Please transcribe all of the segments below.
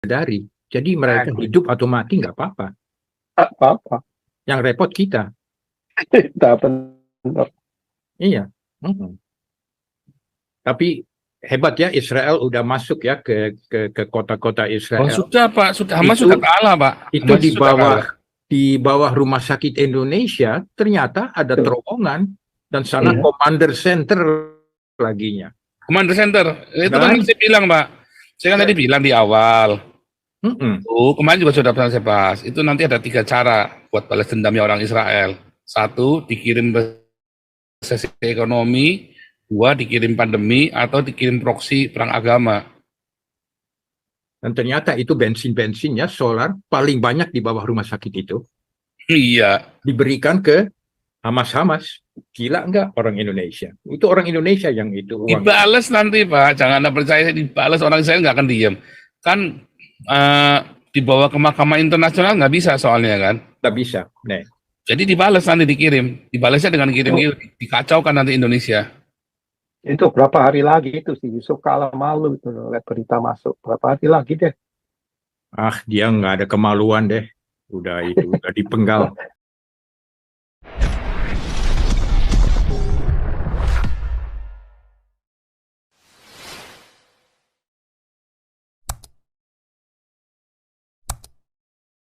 dari. Jadi mereka hidup atau mati nggak apa-apa. Apa-apa. Yang repot kita. Kita benar. Iya. Tapi hebat ya, Israel udah masuk ya ke kota-kota Israel. Oh, sudah Pak, Hamas sudah kalah Pak. Itu di bawah Rumah Sakit Indonesia ternyata ada terowongan dan sana Commander Center laginya. Commander Center, itu kan saya bilang Pak. Saya kan tadi bilang di awal. Kemarin juga sudah pernah saya bahas. Itu nanti ada 3 cara buat balas dendamnya orang Israel. 1, dikirim resesi ekonomi. 2, dikirim pandemi, atau dikirim proksi perang agama. Dan ternyata itu bensinnya solar paling banyak di bawah rumah sakit itu. Iya. Diberikan ke Hamas. Gila nggak orang Indonesia? Itu orang Indonesia yang itu uang. Dibales nanti Pak, jangan Anda percaya dibales, orang Israel nggak akan diem. Kan dibawa ke mahkamah internasional nggak bisa soalnya kan? Nggak bisa. Nih. Jadi dibales nanti dikirim. Dibalesnya dengan kirim, dikacaukan nanti Indonesia. Itu berapa hari lagi itu si Yusuf kalah malu itu lihat berita masuk. Berapa hari lagi deh? Dia nggak ada kemaluan deh. Udah dipenggal.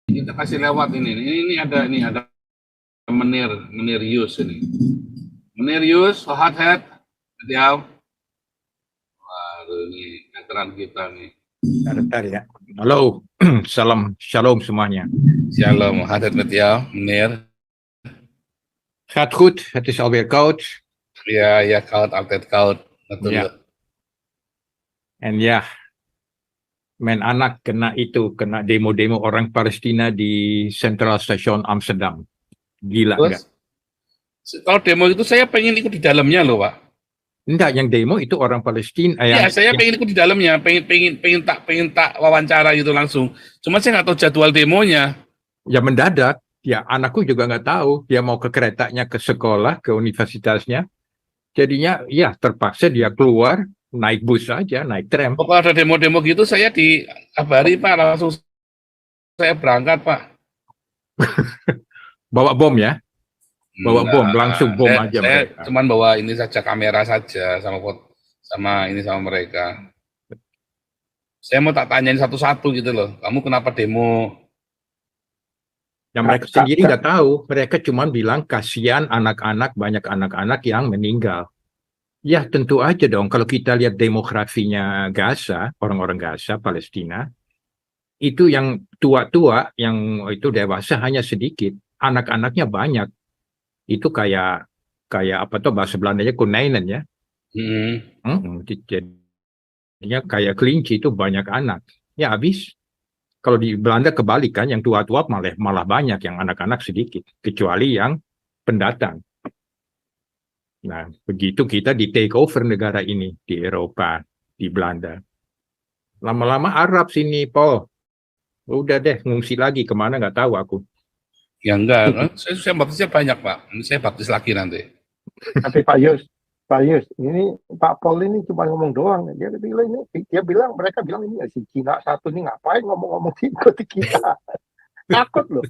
Kita kasih lewat ini. Ini ada Menir Yus ini. Menir Yus, Hothead, Diau. Waduh, ini veteran kita nih. Bentar ya. Halo, salam shalom semuanya. Shalom, Hothead met jou, meneer. Gaat goed, het is alweer koud. Ja, koud, altijd koud, natuurlijk. Ja. En ja, mijn anak kena demo-demo orang Palestina di Central Station Amsterdam. Gila enggak? Kalau demo itu saya pengen ikut di dalamnya loh Pak. Enggak, yang demo itu orang Palestina. Iya, saya pengen ikut di dalamnya, pengen tak wawancara gitu langsung. Cuma saya nggak tahu jadwal demonya. Ya mendadak. Ya anakku juga nggak tahu. Dia mau ke keretanya ke sekolah, ke universitasnya. Jadinya ya terpaksa dia keluar, naik bus aja, naik tram. Kalau ada demo-demo gitu saya dikabari Pak, langsung saya berangkat Pak. Bawa bom ya? Bawa bom, langsung bom aja saya mereka. Cuman bawa ini saja, kamera saja sama mereka. Saya mau tak tanyain satu-satu gitu loh. Kamu kenapa demo? Yang mereka sendiri nggak tahu. Mereka cuma bilang kasihan anak-anak, banyak anak-anak yang meninggal. Ya tentu aja dong. Kalau kita lihat demografinya Gaza, orang-orang Gaza, Palestina, itu yang tua-tua, yang itu dewasa hanya sedikit. Anak-anaknya banyak. Itu kayak apa tuh bahasa Belandanya konijnen ya. Jadinya kayak kelinci itu banyak anak. Ya habis. Kalau di Belanda kebalik kan, yang tua-tua malah banyak, yang anak-anak sedikit, kecuali yang pendatang. Nah, begitu kita di take over negara ini di Eropa, di Belanda. Lama-lama Arab sini, Paul. Udah deh, ngungsi lagi kemana nggak tahu aku. Ya enggak, saya baptisnya banyak Pak. Saya baptis lagi nanti. Tapi Pak Yus, ini Pak Paul ini cuma ngomong doang. Dia bilang mereka bilang ini si Cina satu nih ngapain ngomong-ngomong ikut kita. Takut loh.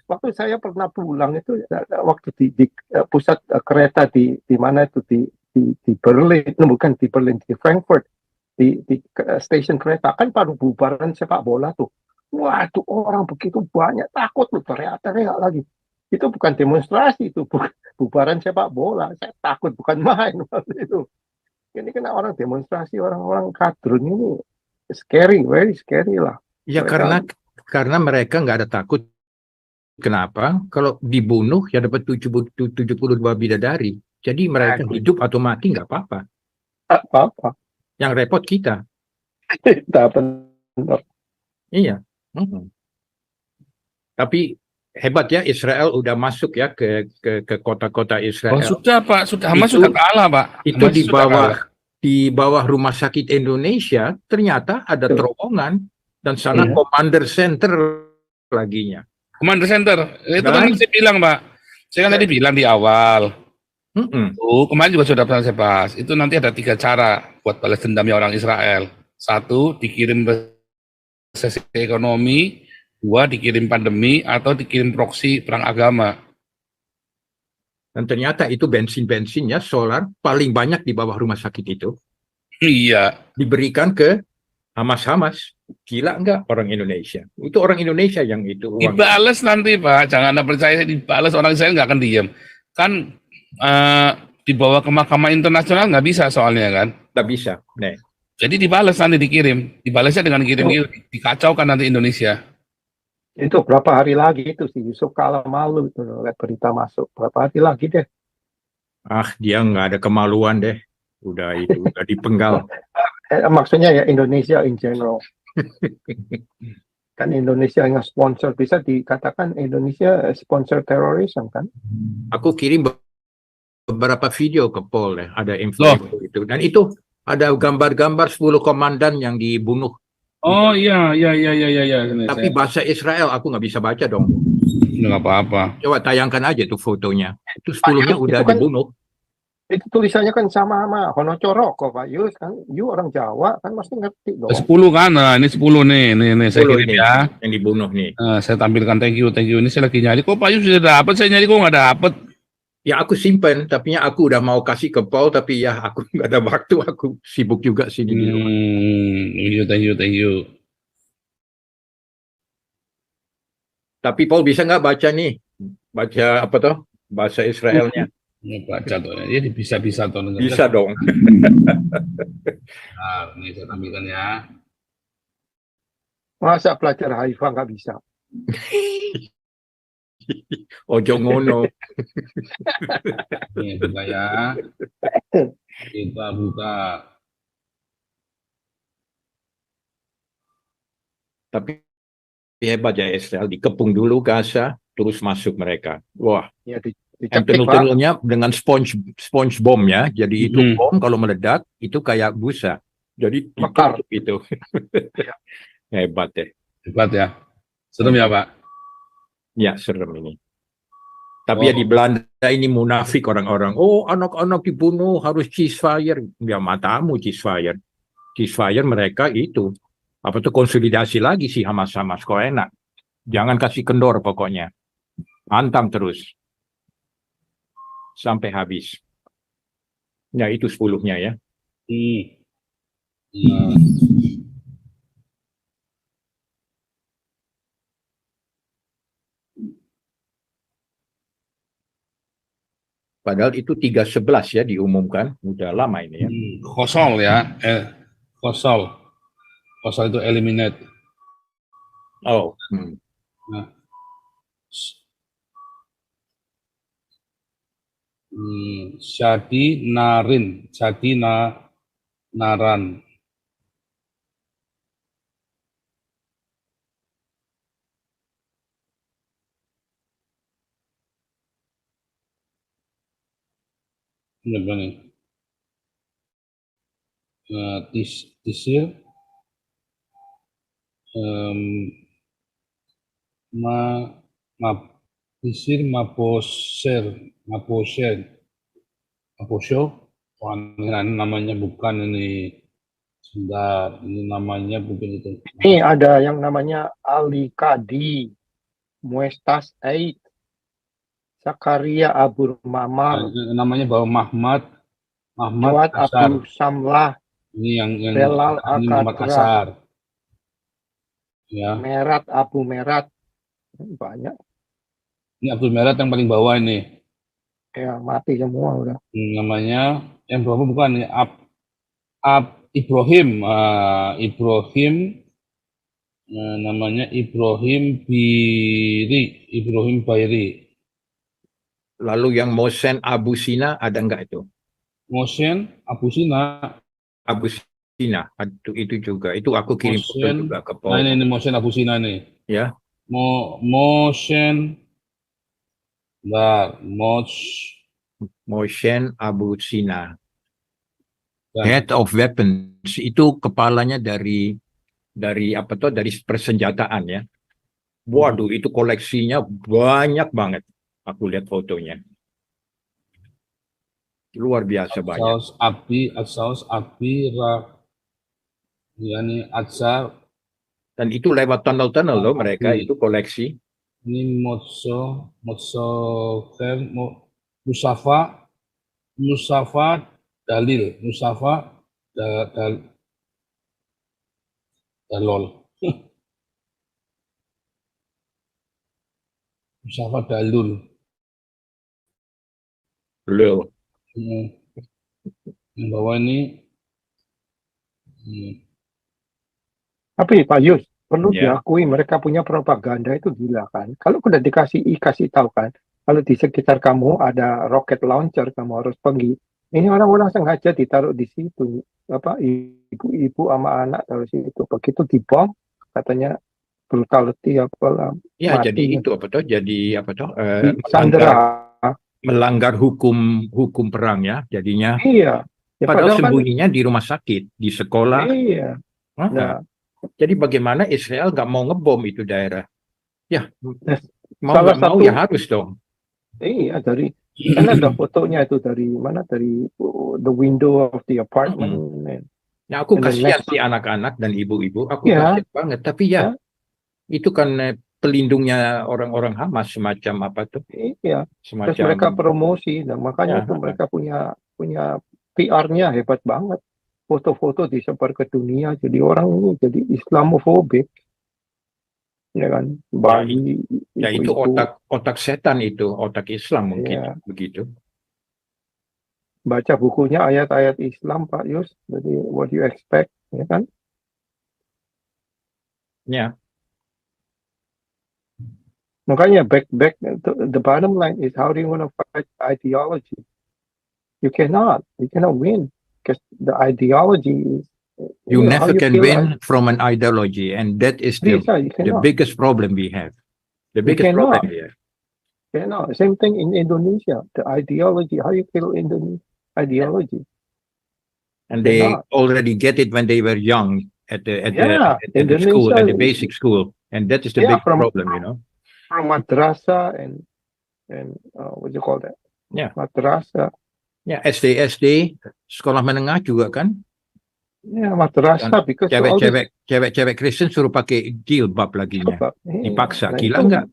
Waktu saya pernah pulang itu waktu di pusat kereta di mana itu di Berlin, bukan di Berlin, di Frankfurt, di stasiun kereta kan baru bubaran sepak bola tuh. Wah, itu orang begitu banyak, takut loh, teriak-teriak lagi. Itu bukan demonstrasi, itu bubaran sepak bola. Saya takut, bukan main waktu itu. Ini kan orang demonstrasi, orang-orang kadrun ini scary, very scary lah. Ya karena mereka nggak ada takut. Kenapa? Kalau dibunuh ya dapat 72 bidadari. Jadi mereka hidup atau mati nggak apa-apa. Apa-apa. Yang repot kita. Kita benar. Iya. Tapi hebat ya, Israel udah masuk ya ke kota-kota Israel. Oh sudah Pak, Hamas sudah kalah Pak. Itu di bawah Rumah Sakit Indonesia ternyata ada terowongan dan sana Commander Center laginya. Commander Center, itu kan saya bilang Pak. Saya kan tadi bilang di awal. Kemarin juga sudah pernah saya bahas. Itu nanti ada 3 cara buat balas dendamnya orang Israel. 1, dikirim resesi ekonomi, 2 dikirim pandemi, atau dikirim proksi perang agama. Dan ternyata itu bensinnya solar paling banyak di bawah rumah sakit itu Iya. diberikan ke Hamas. Gila nggak orang Indonesia? Itu orang Indonesia yang itu uang. Dibales nanti Pak, jangan Anda percaya dibales, orang Israel nggak akan diem. Kan dibawa ke mahkamah internasional nggak bisa soalnya kan. Nggak bisa. Nih. Jadi dibales nanti dikirim. Dibalesnya dengan kirim, dikacaukan nanti Indonesia. Itu berapa hari lagi itu si Yusuf Kala malu itu lihat berita masuk. Berapa hari lagi deh. Dia nggak ada kemaluan deh. Udah dipenggal. Maksudnya ya Indonesia in general. Kan Indonesia yang sponsor, bisa dikatakan Indonesia sponsor terorisme kan? Aku kirim beberapa video ke Paul ya, ada info itu. Dan itu ada gambar-gambar 10 komandan yang dibunuh. Oh iya. Tapi bahasa Israel aku nggak bisa baca dong. Nggak apa-apa. Coba tayangkan aja tuh fotonya. Itu 10-nya udah kan, dibunuh. Itu tulisannya kan sama Honocorok kok Pak Yus kan. You orang Jawa kan mesti ngerti dong. 10 kan, nah, ini 10 nih saya kirim ini, ya. Yang dibunuh nih. Saya tampilkan, thank you. Ini saya lagi nyari. Kok Pak Yus sudah dapat, saya nyari kok nggak dapat. Ya aku simpen, tapi aku udah mau kasih ke Paul, tapi ya aku nggak ada waktu, aku sibuk juga sini di rumah. Thank you. Tapi Paul bisa nggak baca nih? Baca apa toh? Bahasa Israelnya. Baca tuh ya, dia bisa tuh. Bisa dong. Nah, ini saya tampilkan ya. Masa pelajar Haifa nggak bisa? Ojo ngono. Ini buka ya. Kita buka. Tapi hebat ya Israel, dikepung dulu Gaza, terus masuk mereka. Wah. Ya, tenul-tenulnya dengan sponge bom ya. Jadi itu bom kalau meledak itu kayak busa. Jadi mekar itu. Hebat deh. Hebat ya. Serem ya Pak? Ya serem ini. Tapi ya di Belanda ini munafik orang-orang. Oh anak-anak dibunuh harus ceasefire. Ya matamu ceasefire. Ceasefire mereka itu. Apa tuh konsolidasi lagi sih Hamas kok enak. Jangan kasih kendor pokoknya. Hantam terus. Sampai habis. Ya itu 10-nya ya. Padahal itu 3.11 ya diumumkan, udah lama ini ya. Kosol ya, kosol itu eliminate. Oh. Nah. Naran. Ini apa nih? Tisir Tisir Maposho. Namanya bukan ini. Sebentar, ini namanya bukan itu. Ini ada yang namanya Ali Kadi, Muestas Eid, Zakaria Abu Mamar. Namanya Bapak Mahmad Abu Samlah. Ini yang Belal Akadra. Ya. Merat Abu Merat. Banyak. Ini Abdul Merat yang paling bawah ini. Ya, mati semua udah. Namanya yang bawah bukan ini Ibrahim. Namanya Ibrahim Bairi. Lalu yang Mohsen Abu Sina ada enggak itu? Mohsen Abu Sina itu juga. Itu aku kirim foto juga ke Paul. Nah ini Mohsen Abu Sina nih. Ya. Mohsen Abu Sina. Head of Weapons itu kepalanya dari persenjataan ya. Waduh, itu koleksinya banyak banget. Aku lihat fotonya. Luar biasa banyak. Dan itu lewat tunnel-tunnel loh mereka itu koleksi. Ini Musafa Dalil, Dalol. Musafa Dalul. Loh. Yang bawah ini. Tapi Pak Yus, perlu diakui mereka punya propaganda itu gila kan. Kalau udah kasih tahu kan, kalau di sekitar kamu ada rocket launcher, kamu harus pergi. Ini orang-orang sengaja ditaruh di situ. Ibu-ibu sama anak taruh situ. Begitu dibom, katanya brutality apalah. Ya, mati. Jadi melanggar hukum perang ya, jadinya. Iya. Ya, padahal sembunyinya di rumah sakit, di sekolah. Iya. Nah, jadi bagaimana Israel nggak mau ngebom itu daerah? Ya, mau nggak mau ya harus dong. Iya, kan ada fotonya itu dari mana? Dari the window of the apartment. Nah, aku kasihan si anak-anak dan ibu-ibu. Aku kasihan banget. Tapi ya, itu kan pelindungnya orang-orang Hamas semacam apa tuh? Iya. Terus mereka promosi, dan makanya itu mereka punya PR-nya hebat banget. Foto-foto disebar ke dunia, jadi orang ini jadi Islamofobik, ya kan? Bagi itu otak setan itu, otak Islam mungkin begitu. Baca bukunya ayat-ayat Islam Pak Yus, jadi what you expect, ya kan? Ya. Makanya back the bottom line is how do you want to fight ideology? You cannot win. Because the ideology is... You never can win from an ideology, and that is the biggest problem we have. The biggest problem here. Same thing in Indonesia. The ideology, how you kill ideology. And they already get it when they were young at the school, at the basic school. And that is the big problem, you know. From madrasah and what do you call that? Yeah. Madrasah. Ya, SD, sekolah menengah juga kan? Ya, madrasah. Cewek Kristen suruh pakai jilbab laginya. Dipaksa, gila nggak?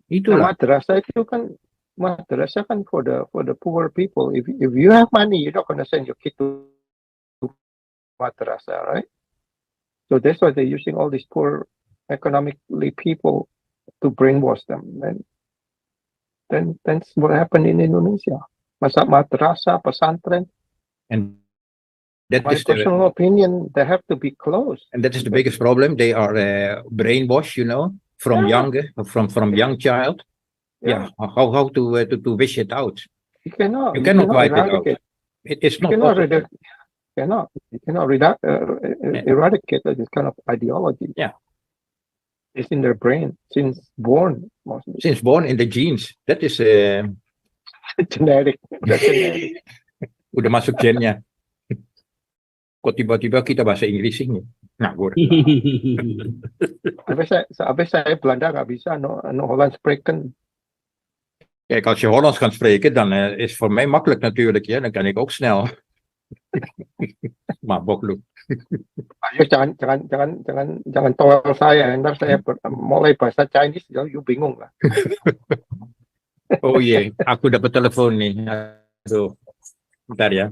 Itulah. Madrasah kan for the poor people. If you have money, you're not gonna send your kid to madrasah, right? So that's why they're using all these poor economically people to brainwash them. Then that's what happened in Indonesia. Madrasah, pesantren. And that my personal opinion, they have to be closed. And that is the biggest problem. They are brainwashed, you know, from young child. Yeah. How to wish it out? You cannot wipe it out. It's not possible. You cannot eradicate this kind of ideology. Yeah. It's in their brain since born, mostly. Since born in the genes. That is genetic. Udah masuk gennya. Kok tiba-tiba kita bahasa Inggris ini? Nah, gue. Sampai saya Belanda nggak bisa, no Hollands spreken. Kijk, als je Hollands kan spreken, dan is voor mij makkelijk natuurlijk, ja. Dan kan ik ook snel. Mabok lu. Ayo jangan tolong saya. Ntar saya mulai bahasa Chinese, you bingung lah. Oh iya, aku dapat telepon nih. Aduh, bentar ya.